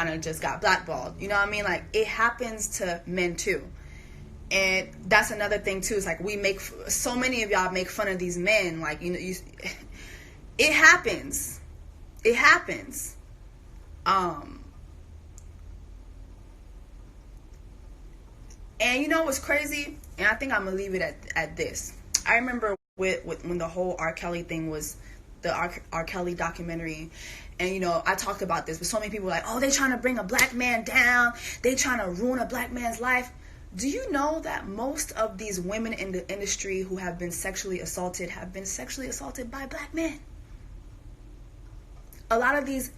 kind of just got blackballed. You know what I mean? Like, it happens to men too. And that's another thing too. It's like, we make, so many of y'all make fun of these men. Like, you know, it happens. It happens. And you know what's crazy? And I think I'm gonna leave it at this. I remember with when the whole R. Kelly thing was, the R. Kelly documentary, and you know, I talked about this, but so many people were like, oh, they trying to bring a black man down, they trying to ruin a black man's life. Do you know that most of these women in the industry who have been sexually assaulted have been sexually assaulted by black men? A lot of these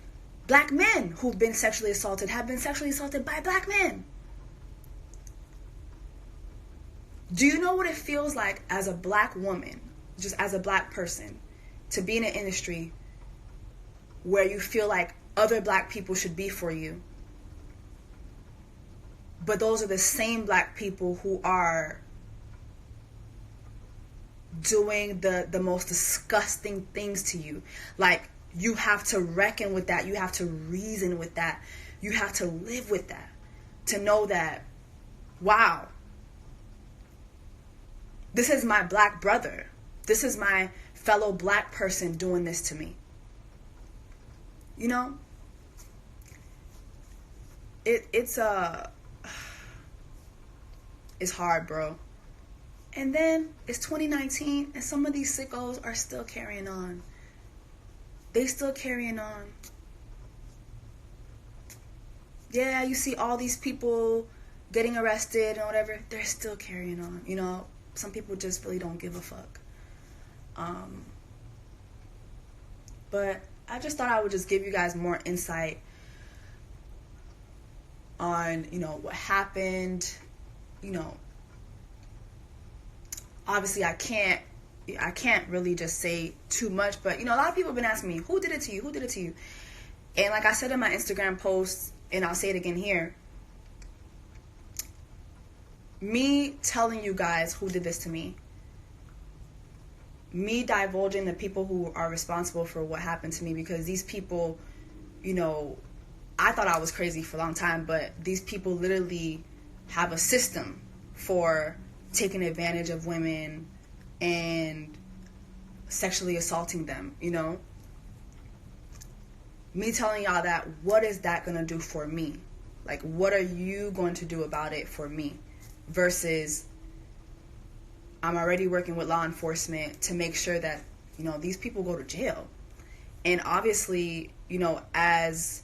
black men who've been sexually assaulted have been sexually assaulted by black men. Do you know what it feels like as a black woman, just as a black person, to be in an industry where you feel like other black people should be for you, but those are the same black people who are doing the most disgusting things to you? Like, you have to reckon with that. You have to reason with that. You have to live with that, to know that, wow, this is my black brother. This is my fellow black person doing this to me. You know? It's hard, bro. And then it's 2019 and some of these sickos are still carrying on. They still carrying on. Yeah, you see all these people getting arrested and whatever. They're still carrying on, you know? Some people just really don't give a fuck. But I just thought I would just give you guys more insight on, you know, what happened. You know, obviously I can't really just say too much, but, you know, a lot of people have been asking me, who did it to you? Who did it to you? And like I said in my Instagram post, and I'll say it again here, me telling you guys who did this to me, me divulging the people who are responsible for what happened to me, because these people, you know, I thought I was crazy for a long time, but these people literally have a system for taking advantage of women and sexually assaulting them, you know? Me telling y'all that, what is that going to do for me? Like, what are you going to do about it for me? Versus, I'm already working with law enforcement to make sure that, you know, these people go to jail. And obviously, you know, as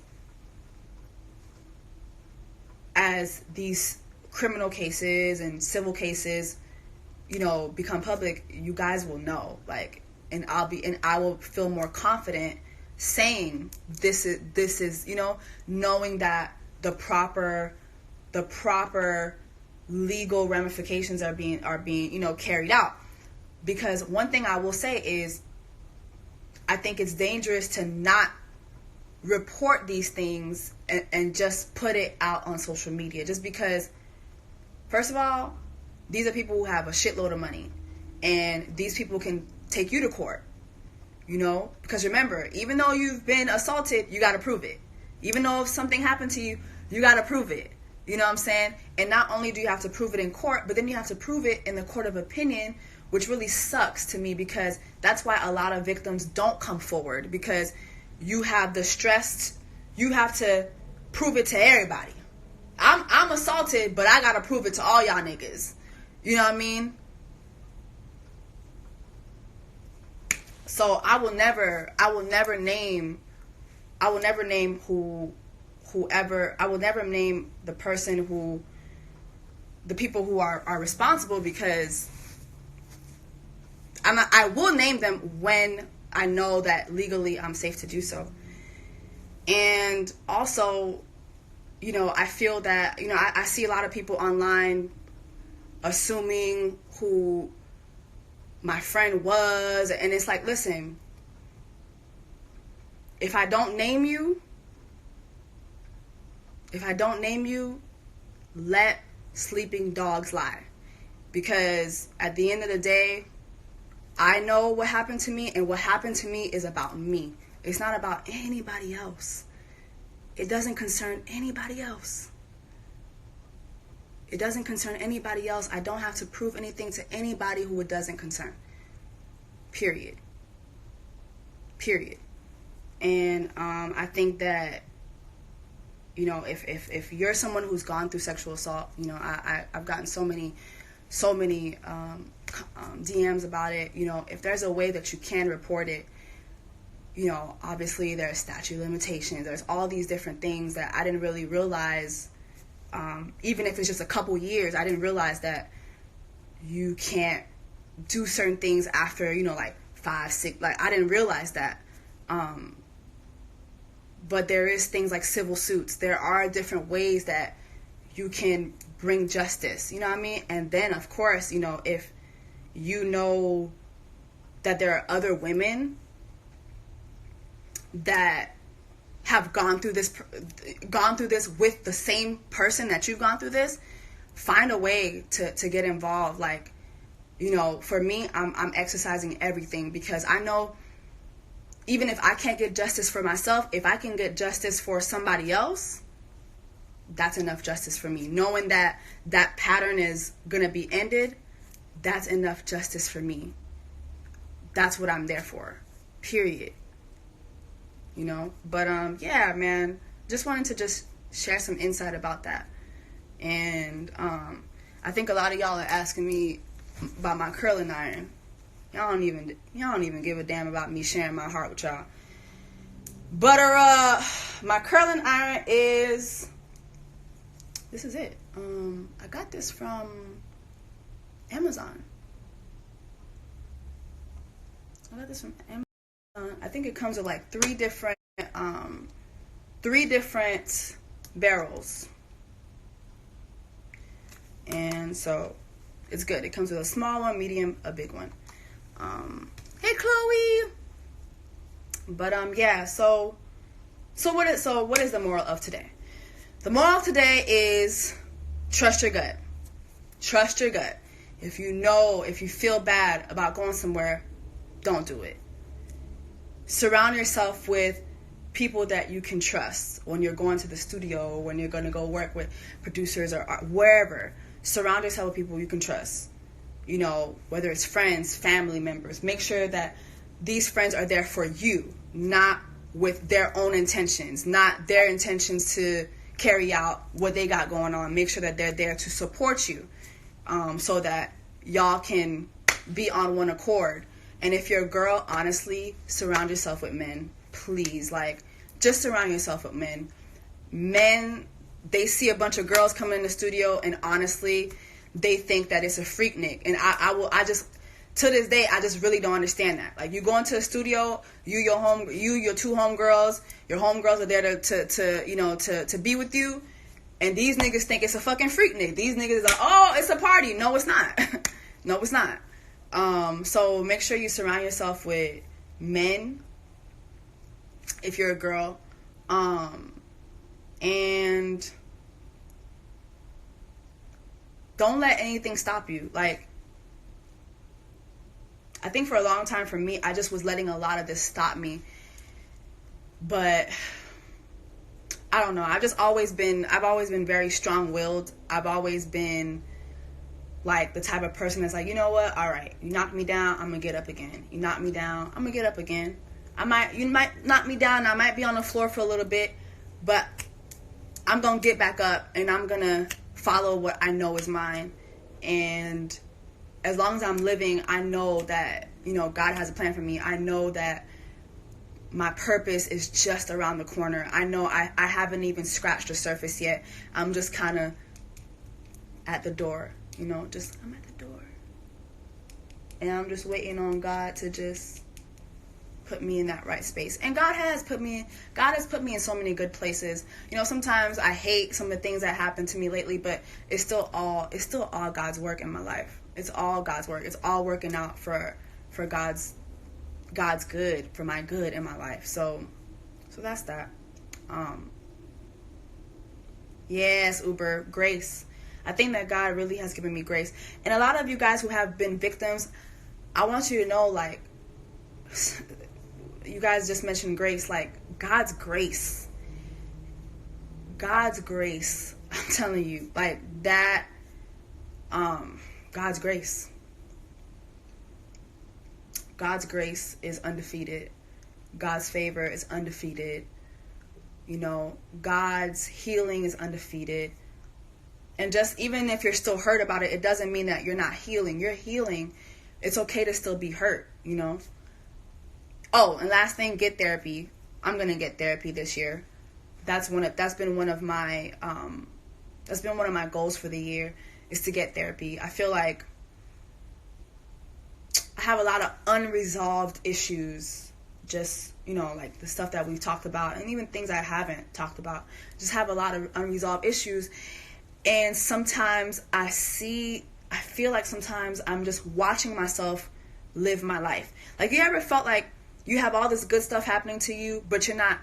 these criminal cases and civil cases, you know, become public, you guys will know, like, and I will feel more confident saying this is, you know, knowing that the proper legal ramifications are being, you know, carried out. Because one thing I will say is, I think it's dangerous to not report these things and just put it out on social media, just because, first of all, these are people who have a shitload of money, and these people can take you to court, you know, because remember, even though you've been assaulted, you got to prove it. Even though if something happened to you, you got to prove it. You know what I'm saying? And not only do you have to prove it in court, but then you have to prove it in the court of opinion, which really sucks to me, because that's why a lot of victims don't come forward, because you have the stress. You have to prove it to everybody. I'm assaulted, but I got to prove it to all y'all niggas. You know what I mean? So I will never name the person the people who are responsible, because I will name them when I know that legally I'm safe to do so. And also, you know, I feel that, you know, I see a lot of people online assuming who my friend was, and it's like, listen, if I don't name you, let sleeping dogs lie. Because at the end of the day, I know what happened to me, and what happened to me is about me. It's not about anybody else. It doesn't concern anybody else. It doesn't concern anybody else. I don't have to prove anything to anybody who it doesn't concern. Period. Period. And I think that, you know, if you're someone who's gone through sexual assault, you know, I've gotten so many DMs about it. You know, if there's a way that you can report it, you know, obviously there's statute of limitations. There's all these different things that I didn't really realize. Even if it's just a couple years, I didn't realize that you can't do certain things after, you know, like 5, 6, like I didn't realize that. But there is things like civil suits. There are different ways that you can bring justice, you know what I mean? And then, of course, you know, if you know that there are other women that have gone through this with the same person that you've gone through this, find a way to get involved. Like, you know, for me, I'm exercising everything, because I know even if I can't get justice for myself, if I can get justice for somebody else, that's enough justice for me. Knowing that that pattern is going to be ended, that's enough justice for me. That's what I'm there for. Period. You know? But, yeah, man. Just wanted to just share some insight about that. And I think a lot of y'all are asking me about my curling iron. Y'all don't even give a damn about me sharing my heart with y'all. But my curling iron is, this is it. I got this from Amazon. I think it comes with like three different barrels. And so it's good. It comes with a small one, medium, a big one. Hey Chloe. But yeah, so what is the moral of today? The moral of today is trust your gut. Trust your gut. If you feel bad about going somewhere, don't do it. Surround yourself with people that you can trust when you're going to the studio, when you're going to go work with producers or wherever. Surround yourself with people you can trust. You know, whether it's friends, family members. Make sure that these friends are there for you, not with their own intentions, not their intentions to carry out what they got going on. Make sure that they're there to support you, so that y'all can be on one accord. And if you're a girl, honestly, surround yourself with men. Please, like, just surround yourself with men. Men, they see a bunch of girls coming in the studio, and honestly, they think that it's a Freaknik. And I just, to this day, I just really don't understand that. Like, you go into the studio, your two homegirls, your homegirls are there to be with you, and these niggas think it's a fucking Freaknik. These niggas are, oh, it's a party. No, it's not. No, it's not. So make sure you surround yourself with men if you're a girl. And don't let anything stop you. Like, I think for a long time for me, I just was letting a lot of this stop me. But I don't know. I've always been very strong-willed. I've always been like the type of person that's like, you know what? All right, you knock me down, I'm gonna get up again. You knock me down, I'm gonna get up again. You might knock me down, I might be on the floor for a little bit, but I'm gonna get back up and I'm gonna follow what I know is mine. And as long as I'm living, I know that, you know, God has a plan for me. I know that my purpose is just around the corner. I know I haven't even scratched the surface yet. I'm just kind of at the door, you know, I'm at the door. And I'm just waiting on God to just put me in that right space. And God has put me in so many good places. You know, sometimes I hate some of the things that happen to me lately, but it's still all God's work in my life. It's all God's work. It's all working out for God's good, for my good in my life. So that's that. Yes, Uber, grace. I think that God really has given me grace. And a lot of you guys who have been victims, I want you to know, like, you guys just mentioned grace, like, God's grace God's grace, I'm telling you, like that, God's grace. God's grace is undefeated. God's favor is undefeated. You know, God's healing is undefeated. And just even if you're still hurt about it, it doesn't mean that you're not healing. You're healing. It's okay to still be hurt, you know. Oh, and last thing, get therapy. I'm gonna get therapy this year. That's been one of my goals for the year, is to get therapy. I feel like I have a lot of unresolved issues, just, you know, like the stuff that we've talked about, and even things I haven't talked about. Just have a lot of unresolved issues. And sometimes I feel like sometimes I'm just watching myself live my life. Like, you ever felt like you have all this good stuff happening to you, but you're not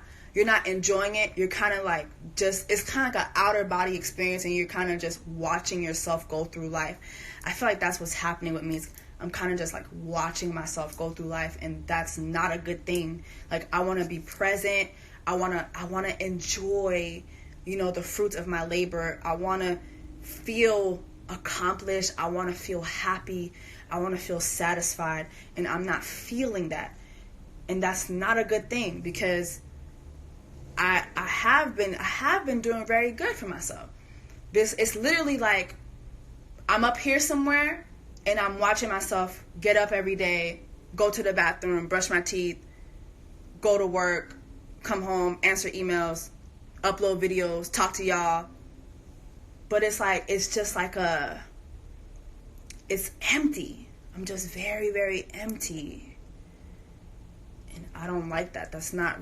enjoying it? You're kind of like, it's kind of like an outer body experience, and you're kind of just watching yourself go through life. I feel like that's what's happening with me. I'm kind of just like watching myself go through life, and that's not a good thing. Like, I want to be present. I want to enjoy, you know, the fruits of my labor. I want to feel accomplished. I want to feel happy. I want to feel satisfied, and I'm not feeling that. And that's not a good thing, because I have been doing very good for myself. It's literally like I'm up here somewhere and I'm watching myself get up every day, go to the bathroom, brush my teeth, go to work, come home, answer emails, upload videos, talk to y'all. But it's empty. I'm just very, very empty. And I don't like that. That's not